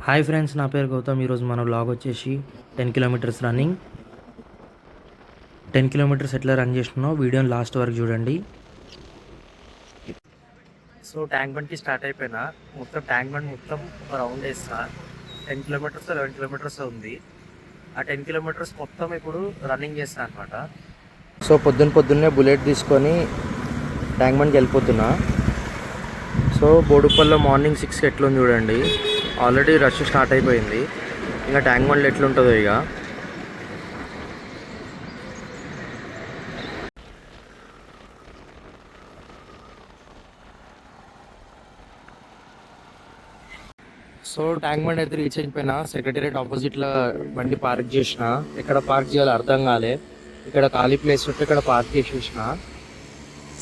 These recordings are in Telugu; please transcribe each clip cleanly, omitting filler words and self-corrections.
హాయ్ ఫ్రెండ్స్, నా పేరు గౌతమ్. ఈరోజు మన బ్లాగ్ వచ్చేసి 10 కిలోమీటర్స్ రన్నింగ్. 10 కిలోమీటర్స్ ఎట్లా రన్ చేసినానో వీడియోని లాస్ట్ వరకు చూడండి. సో ట్యాంక్ బండ్కి స్టార్ట్ అయిపోయినా మొత్తం ట్యాంక్ బండ్ మొత్తం ఒక రౌండ్ వేస్తా. 10 కిలోమీటర్స్ 11 కిలోమీటర్స్ ఉంది. ఆ 10 కిలోమీటర్స్ మొత్తం ఇప్పుడు రన్నింగ్ చేస్తాను అనమాట. సో పొద్దున్నే బుల్లెట్ తీసుకొని ట్యాంక్ బండ్కి వెళ్ళిపోతున్నా. సో బోడుప్పల్లో మార్నింగ్ 6కి ఎట్లుంది చూడండి. ఆల్రెడీ రష్ స్టార్ట్ అయిపోయింది. ఇంకా ట్యాంక్ బండ్లు ఎట్లుంటుందో ఇక. సో ట్యాంక్ బండ్ అయితే రీచ్ అయిపోయినా. సెక్రటేరియట్ ఆపోజిట్లో బండి పార్క్ చేసిన. ఎక్కడ పార్క్ చేయాలో అర్థం కాలే. ఇక్కడ ఖాళీ ప్లేస్ ఉంటే ఇక్కడ పార్క్ చేసేసిన.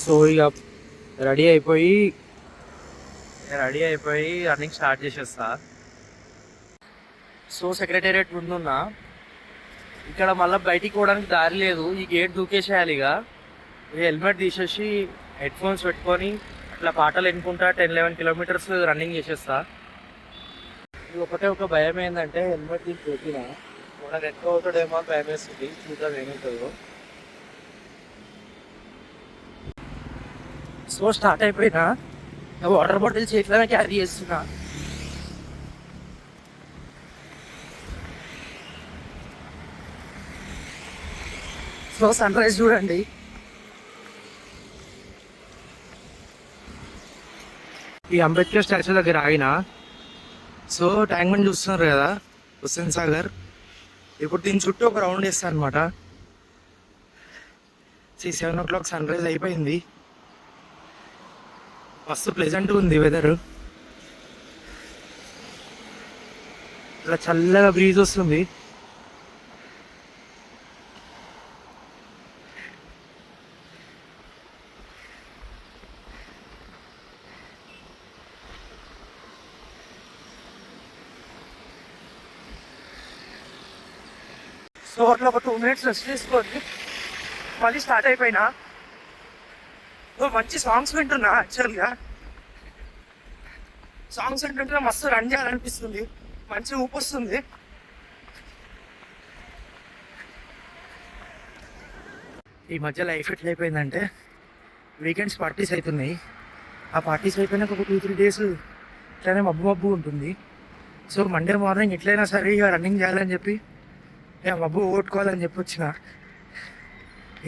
సో ఇక రెడీ అయిపోయి రన్నింగ్ స్టార్ట్ చేసేస్తా. సో సెక్రటేరియట్ ముందున్నా. ఇక్కడ మళ్ళీ బయటికి పోవడానికి దారి లేదు. ఈ గేట్ దూకేసేయాలి. ఇక హెల్మెట్ తీసేసి హెడ్ ఫోన్స్ పెట్టుకొని అట్లా పాటలు వినుకుంటా 10-11 కిలోమీటర్స్ రన్నింగ్ చేసేస్తా. ఇది ఒక భయం ఏంటంటే హెల్మెట్ తీసి పెట్టిన మనకు ఎక్కువ అవుతాడేమో అని భయం వేస్తుంది. చూద్దాం ఏమవుతుందో. సో స్టార్ట్ అయిపోయినా. వాటర్ బాటిల్ చేతిలోనే క్యారీ చేస్తున్నా. సో సన్ రైజ్ చూడండి. ఈ అంబేద్కర్ స్టాచ్యూ దగ్గర ఆగిన. సో ట్యాంక్ బండ్ చూస్తున్నారు కదా, హుస్సేన్ సాగర్. ఇప్పుడు దీని చుట్టూ ఒక రౌండ్ వేస్తాను అనమాట. 7 o'clock సన్ రైజ్ అయిపోయింది. మస్తు ప్లెజెంట్గా ఉంది వెదర్. ఇలా చల్లగా బ్రీజ్ వస్తుంది. సో అట్లా ఒక 2 minutes రెస్ట్ తీసుకొని మళ్ళీ స్టార్ట్ అయిపోయినా. మంచి సాంగ్స్ వింటున్నా. యాక్చువల్గా సాంగ్స్ వింటుంటే మస్తు రన్ చేయాలనిపిస్తుంది. మంచి ఊపు వస్తుంది. ఈ మధ్య లైఫ్ ఎట్లా అయిపోయిందంటే వీకెండ్స్ పార్టీస్ అవుతున్నాయి. ఆ పార్టీస్ అయిపోయినాక ఒక 2-3 days ఇట్లానే మబ్బు ఉంటుంది. సో మండే మార్నింగ్ ఎట్లయినా సరే ఇక రన్నింగ్ చేయాలని చెప్పి ఇక మబ్బు ఓట్టుకోవాలని చెప్పి వచ్చిన.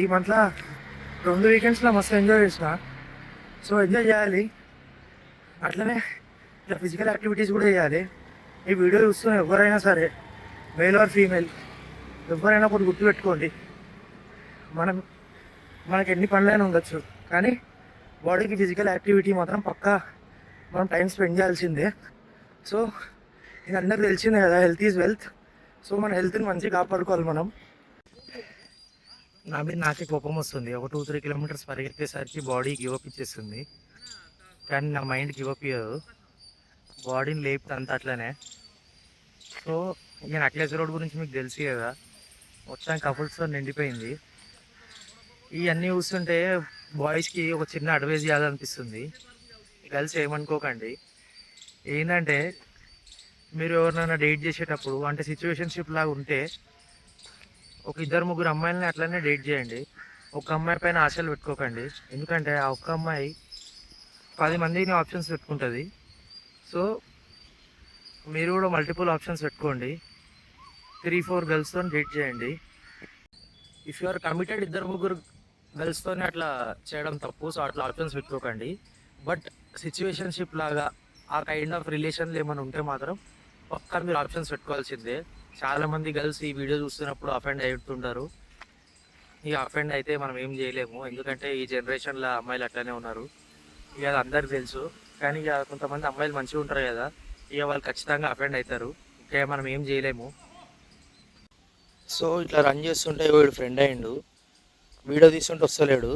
ఈ మంత్లో 2 weekends మస్తు ఎంజాయ్ చేసిన. సో ఎంజాయ్ చేయాలి. అట్లనే ఇట్లా ఫిజికల్ యాక్టివిటీస్ కూడా చేయాలి. ఈ వీడియో చూస్తున్న ఎవరైనా సరే, మేల్ ఆర్ ఫీమేల్, ఎవరైనా ఒకటి గుర్తుపెట్టుకోండి. మనకి ఎన్ని పనులైనా ఉండొచ్చు, కానీ బాడీకి ఫిజికల్ యాక్టివిటీ మాత్రం పక్కా మనం టైం స్పెండ్ చేయాల్సిందే. సో ఇది అందరికి తెలిసిందే కదా, హెల్త్ ఈజ్ వెల్త్. సో మన హెల్త్ని మంచిగా కాపాడుకోవాలి మనం. నా మీద నాకే కోపం వస్తుంది. ఒక 2-3 kilometers పరిగెత్తేసరికి బాడీ గివప్ ఇచ్చేస్తుంది. కానీ నా మైండ్ గివప్ ఇవ్వదు. బాడీని లేపుతా అంతా అట్లనే. సో ఇక నక్లెస్ రోడ్ గురించి మీకు తెలిసి కదా, మొత్తం కపుల్స్తో నిండిపోయింది. ఇవన్నీ చూస్తుంటే బాయ్స్కి ఒక చిన్న అడ్వైజ్ చేయాలనిపిస్తుంది. గర్ల్స్ ఏమనుకోకండి. ఏంటంటే మీరు ఎవరినైనా డేట్ చేసేటప్పుడు, అంటే సిచ్యువేషన్షిప్ లాగా ఉంటే, ఒక 2-3 అమ్మాయిలని అట్లనే డేట్ చేయండి. ఒక అమ్మాయి పైన ఆశలు పెట్టుకోకండి. ఎందుకంటే ఆ ఒక్క అమ్మాయి 10 మందిని ఆప్షన్స్ పెట్టుకుంటుంది. సో మీరు కూడా మల్టిపుల్ ఆప్షన్స్ పెట్టుకోండి. 3-4 గర్ల్స్తో డేట్ చేయండి. ఇఫ్ యు ఆర్ కమిటెడ్ 2-3 గర్ల్స్తోనే అట్లా చేయడం తప్పు. సో అట్లా ఆప్షన్స్ పెట్టుకోకండి. బట్ సిచ్యువేషన్షిప్ లాగా ఆ కైండ్ ఆఫ్ రిలేషన్లు ఏమైనా ఉంటే మాత్రం పక్కా మీరు ఆప్షన్స్ పెట్టుకోవాల్సిందే. చాలామంది గర్ల్స్ ఈ వీడియో చూస్తున్నప్పుడు అఫెండ్ అవుతుంటారు. ఇక అఫెండ్ అయితే మనం ఏం చేయలేము. ఎందుకంటే ఈ జనరేషన్లో అమ్మాయిలు అట్లనే ఉన్నారు. ఇక అది అందరికి తెలుసు. కానీ ఇక కొంతమంది అమ్మాయిలు మంచిగా ఉంటారు కదా, ఇక వాళ్ళు ఖచ్చితంగా అఫెండ్ అవుతారు. ఇక మనం ఏం చేయలేము. సో ఇట్లా రన్ చేస్తుంటే వీడు ఫ్రెండ్ అయ్యిండు. వీడియో తీసుకుంటూ వస్తలేడు.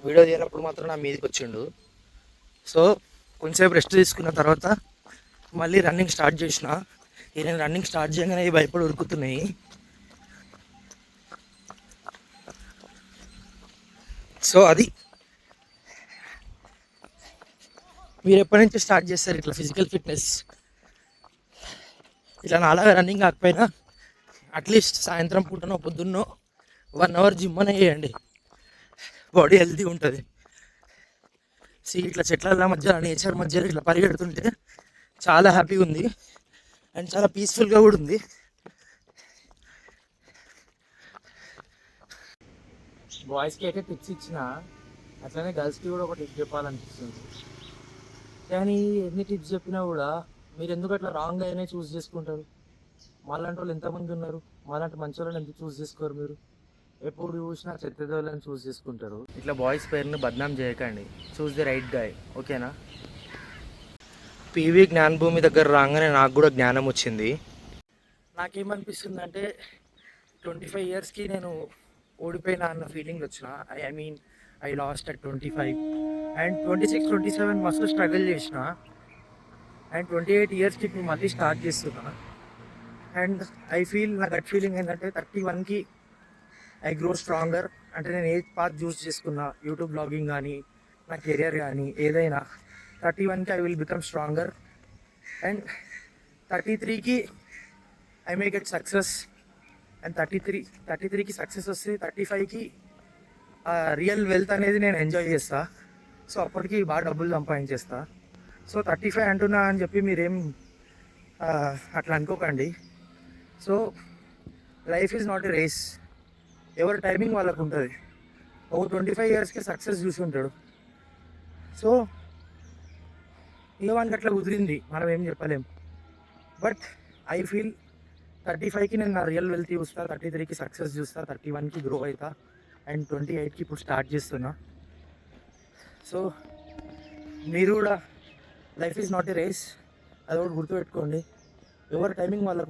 వీడియో తీయనప్పుడు మాత్రం నా మీదకి వచ్చిండు. సో కొంచెంసేపు రెస్ట్ తీసుకున్న తర్వాత మళ్ళీ రన్నింగ్ స్టార్ట్ చేసిన. నేను రన్నింగ్ స్టార్ట్ చేయగానే భయపడి ఉరుకుతున్నాయి. సో అది మీరు ఎప్పటి నుంచి స్టార్ట్ చేస్తారు ఇట్లా ఫిజికల్ ఫిట్నెస్? ఇట్లా నాలాగా రన్నింగ్ కాకపోయినా అట్లీస్ట్ సాయంత్రం పూటనో పొద్దున్నో 1 అవర్ జిమ్ అనే చేయండి, బాడీ హెల్తీ ఉంటుంది. ఇట్లా చెట్ల మధ్య నేచర్ మధ్య ఇట్లా పరిగెడుతుంటే చాలా హ్యాపీగా ఉంది అండ్ చాలా పీస్ఫుల్గా కూడా ఉంది. బాయ్స్కి అయితే టిప్స్ ఇచ్చిన, అట్లనే గర్ల్స్కి కూడా ఒక టిప్ చెప్పాలనిపిస్తుంది. కానీ ఎన్ని టిప్స్ చెప్పినా కూడా మీరు ఎందుకు అట్లా రాంగ్ అయినా చూస్ చేసుకుంటారు? మాలాంటి వాళ్ళు ఎంతమంది ఉన్నారు, మాలాంటి మంచి వాళ్ళని ఎందుకు చూస్ చేసుకోరు? మీరు ఎప్పుడు చూసినా చెత్తది వాళ్ళని చూస్ చేసుకుంటారు. ఇట్లా బాయ్స్ పేరుని బద్నాం చేయకండి, చూస్ ది రైట్ గాయ్, ఓకేనా? పివి జ్ఞానభూమి దగ్గర రాగానే నాకు కూడా జ్ఞానం వచ్చింది. నాకేమనిపిస్తుంది అంటే 25 ఇయర్స్కి నేను ఓడిపోయినా అన్న ఫీలింగ్ వచ్చిన. I mean I last at 25 and 26, 27 మస్తు స్ట్రగుల్ చేసిన అండ్ 28 ఇయర్స్కి ఇప్పుడు మళ్ళీ స్టార్ట్ చేస్తున్నా. అండ్ ఐ ఫీల్, నా గట్ ఫీలింగ్ ఏంటంటే 31కి ఐ గ్రో స్ట్రాంగర్. అంటే నేను ఏ పాత్ చూస్ చేసుకున్నా, యూట్యూబ్ బ్లాగింగ్ కానీ నా కెరియర్ కానీ ఏదైనా, 31కి I will become stronger. And 33కి I may get success. And 33కి సక్సెస్ వస్తే 35కి రియల్ వెల్త్ అనేది నేను ఎంజాయ్ చేస్తా. సో అప్పటికి బాగా డబ్బులు సంపాదించేస్తా. సో 35 అంటున్నా అని చెప్పి మీరేం అట్లా అనుకోకండి. So life is not a race, ఎవరి టైమింగ్ వాళ్ళకు ఉంటుంది. ఒక 25 ఇయర్స్కి సక్సెస్ చూసి ఉంటాడు. సో వానికి అట్లా కుదిరింది, మనం ఏం చెప్పలేం. బట్ ఐ ఫీల్ 35కి నేను నా రియల్ వెల్త్ చూస్తా, 33కి సక్సెస్ చూస్తా, 31కి గ్రో అవుతా అండ్ 28కి ఇప్పుడు స్టార్ట్ చేస్తున్నా. సో మీరు కూడా life is not a race, అది ఒకటి గుర్తుపెట్టుకోండి. ఎవరి టైమింగ్ వాళ్ళకు.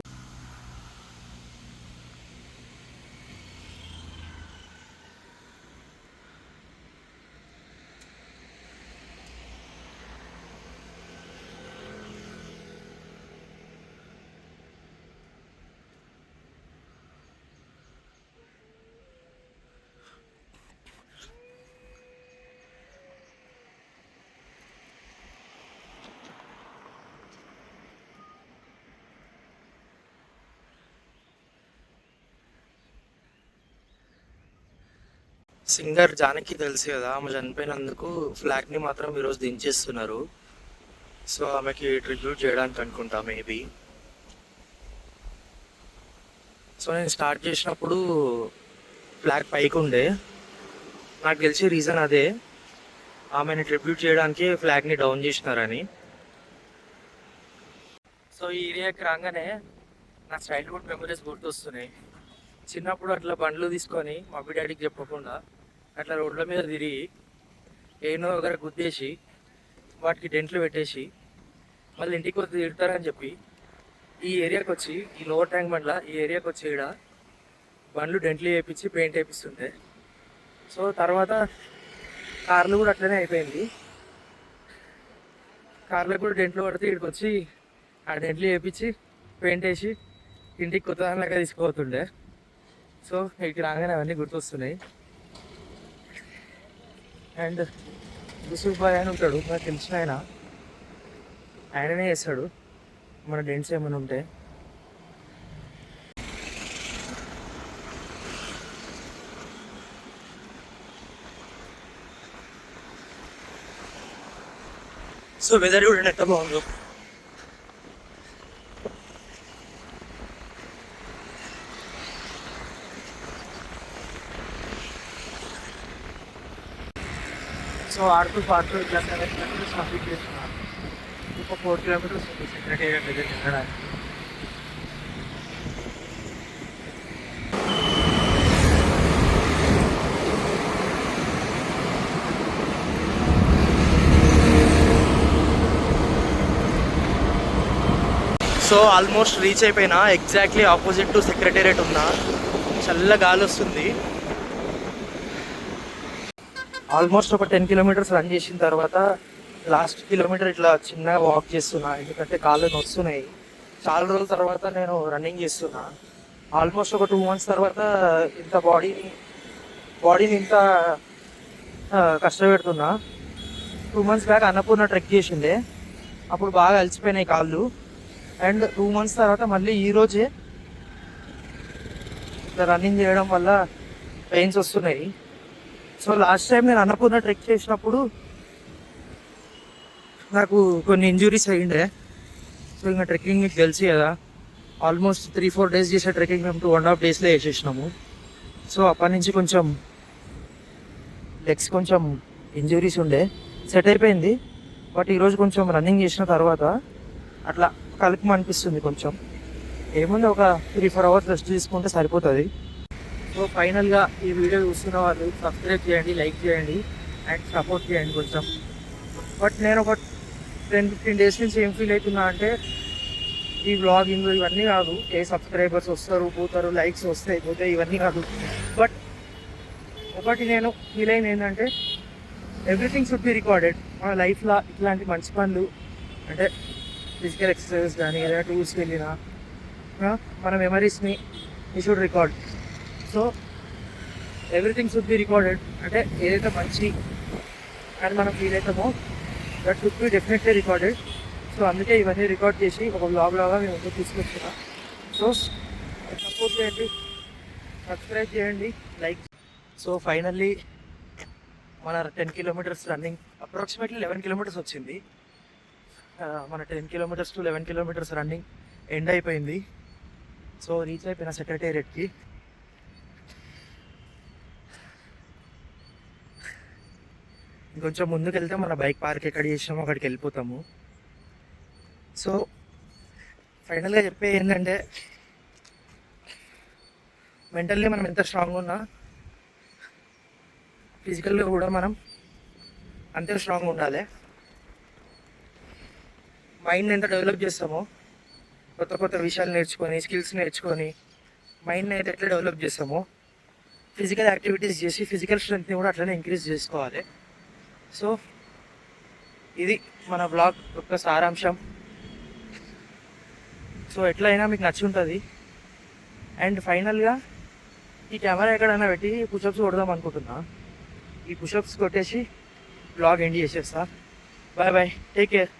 సింగర్ జానకి తెలుసు కదా, ఆమె చనిపోయినందుకు ఫ్లాగ్ని మాత్రం ఈరోజు దించేస్తున్నారు. సో ఆమెకి ట్రిబ్యూట్ చేయడానికి అనుకుంటా మేబీ. సో నేను స్టార్ట్ చేసినప్పుడు ఫ్లాగ్ పైకి ఉండే, నాకు తెలిసే రీజన్ అదే, ఆమెని ట్రిబ్యూట్ చేయడానికి ఫ్లాగ్ని డౌన్ చేసినారని. సో ఈ ఏరియాకి రాగానే నా చైల్డ్హుడ్ మెమరీస్ గుర్తొస్తున్నాయి. చిన్నప్పుడు అట్లా బండ్లు తీసుకొని మమ్మీ డాడీకి చెప్పకుండా అట్లా రోడ్ల మీద తిరిగి ఏనో ఒకరు గుద్దేసి వాటికి డెంట్లు పెట్టేసి మళ్ళీ ఇంటికి వచ్చి తిడతారని చెప్పి ఈ ఏరియాకి వచ్చి, ఈ లోవర్ ట్యాంక్ బండ్ల ఈ ఏరియాకి వచ్చి ఇక్కడ బండ్లు డెంట్లు వేయించి పెయింట్ వేపిస్తుంటే, సో తర్వాత కార్లు కూడా అట్లనే అయిపోయింది. కార్లకు కూడా డెంట్లు పడితే ఇక్కడికి వచ్చి ఆ డెంట్లు వేయించి పెయింట్ వేసి ఇంటికి కొత్త దానిలాగా తీసుకుపోతుండే. సో ఇక్కడికి రాగానే అవన్నీ గుర్తొస్తున్నాయి. అండ్ యూసుఫ్ బాయ్ అని ఉంటాడు, నాకు తెలిసిన ఆయననే చేస్తాడు మన డెంట్స్ ఏమైనా ఉంటే. సో వెదర్ కూడా ఎంత బాగుందో. సో ఆడుతూ పాడుతూ ఇట్లా 7 కిలోమీటర్స్ కంప్లీట్ చేస్తున్నాను. ఇంకో 4 కిలోమీటర్స్ ఉంది సెక్రటేరియట్ దగ్గర వెళ్ళడానికి. సో ఆల్మోస్ట్ రీచ్ అయిపోయినా, ఎగ్జాక్ట్లీ ఆపోజిట్ టు సెక్రటేరియట్ ఉన్నా. చల్ల గాలి వస్తుంది. ఆల్మోస్ట్ ఒక 10 కిలోమీటర్స్ రన్ చేసిన తర్వాత లాస్ట్ కిలోమీటర్ ఇట్లా చిన్నగా వాక్ చేస్తున్నా, ఎందుకంటే కాళ్ళు నొస్తున్నాయి. చాలా రోజుల తర్వాత నేను రన్నింగ్ చేస్తున్నా. ఆల్మోస్ట్ ఒక 2 months తర్వాత ఇంత బాడీని ఇంత కష్టపెడుతున్నా. 2 months బ్యాక్ అన్నపూర్ణ ట్రెక్ చేసిండే, అప్పుడు బాగా అలసిపోయినాయి కాళ్ళు. అండ్ 2 months తర్వాత మళ్ళీ ఈరోజే ఇట్లా రన్నింగ్ చేయడం వల్ల పెయిన్స్ వస్తున్నాయి. సో లాస్ట్ టైం నేను అన్నపూర్ణ ట్రెక్ చేసినప్పుడు నాకు కొన్ని ఇంజురీస్ అయ్యిండే. సో ఇంకా ట్రెక్కింగ్ మీకు తెలిసి కదా, ఆల్మోస్ట్ 3-4 days చేసే ట్రెక్కింగ్ మేము 2.5 daysలో చేసేసినాము. సో అప్పటి నుంచి కొంచెం లెగ్స్ కొంచెం ఇంజురీస్ ఉండే, సెట్ అయిపోయింది. బట్ ఈరోజు కొంచెం రన్నింగ్ చేసిన తర్వాత అట్లా కలుపు అనిపిస్తుంది కొంచెం. ఏముంది, ఒక 3-4 hours రెస్ట్ తీసుకుంటే సరిపోతుంది. సో ఫైనల్గా ఈ వీడియో చూస్తున్న వాళ్ళు సబ్స్క్రైబ్ చేయండి, లైక్ చేయండి అండ్ సపోర్ట్ చేయండి కొంచెం. బట్ నేను ఒక 10-15 days నుంచి ఏం ఫీల్ అవుతున్నా అంటే, ఈ వ్లాగింగ్ ఇవన్నీ కాదు, సబ్స్క్రైబర్స్ వస్తారు పోతారు, లైక్స్ వస్తాయి పోతాయి, ఇవన్నీ కాదు. బట్ ఒకటి నేను ఫీల్ అయింది ఏంటంటే, ఎవ్రీథింగ్ షుడ్ బి రికార్డెడ్. మన లైఫ్లో ఇట్లాంటి మంచి పనులు అంటే ఫిజికల్ ఎక్సర్సైజెస్ కానీ ఏదైనా టూర్స్కి వెళ్ళినా మన మెమరీస్ని ఈ should record. So everything should be recorded అంటే ఏదైతే మంచి అని మనం ఫీల్ అవుతామో that should be definitely recorded. So అందుకే ఇవన్నీ రికార్డ్ చేసి ఒక బ్లాగ్ లాగా మేము ముందుకు తీసుకొచ్చుకున్నాం. సో సపోర్ట్ చేయండి, సబ్స్క్రైబ్ చేయండి, లైక్. సో ఫైనల్లీ మన 10 kilometers రన్నింగ్ అప్రాక్సిమేట్లీ 11 kilometers వచ్చింది. మన 10 kilometers to 11 kilometers running end అయిపోయింది. సో రీచ్ అయిపోయిన సెక్రటేరియట్కి. ఇంకొంచెం ముందుకు వెళ్తే మన బైక్ పార్క్ ఎక్కడ చేసినామో అక్కడికి వెళ్ళిపోతాము. సో ఫైనల్గా చెప్పే ఏంటంటే, మెంటల్లీ మనం ఎంత స్ట్రాంగ్ ఉన్నా ఫిజికల్గా కూడా మనం అంతే స్ట్రాంగ్ ఉండాలి. మైండ్ ఎంత డెవలప్ చేస్తామో, కొత్త కొత్త విషయాలు నేర్చుకొని స్కిల్స్ నేర్చుకొని మైండ్ని అయితే ఎట్లా డెవలప్ చేస్తామో, ఫిజికల్ యాక్టివిటీస్ చేసి ఫిజికల్ స్ట్రెంగ్త్ని కూడా అట్లనే ఇంక్రీజ్ చేసుకోవాలి. సో ఇది మన బ్లాగ్ యొక్క సారాంశం. సో ఎట్లయినా మీకు నచ్చి ఉంటుంది. అండ్ ఫైనల్గా ఈ కెమెరా ఎక్కడైనా పెట్టి పుషప్స్ కొడదాం అనుకుంటున్నా. ఈ పుషప్స్ కొట్టేసి బ్లాగ్ ఎండ్ చేసేస్తా. Bye bye, take care.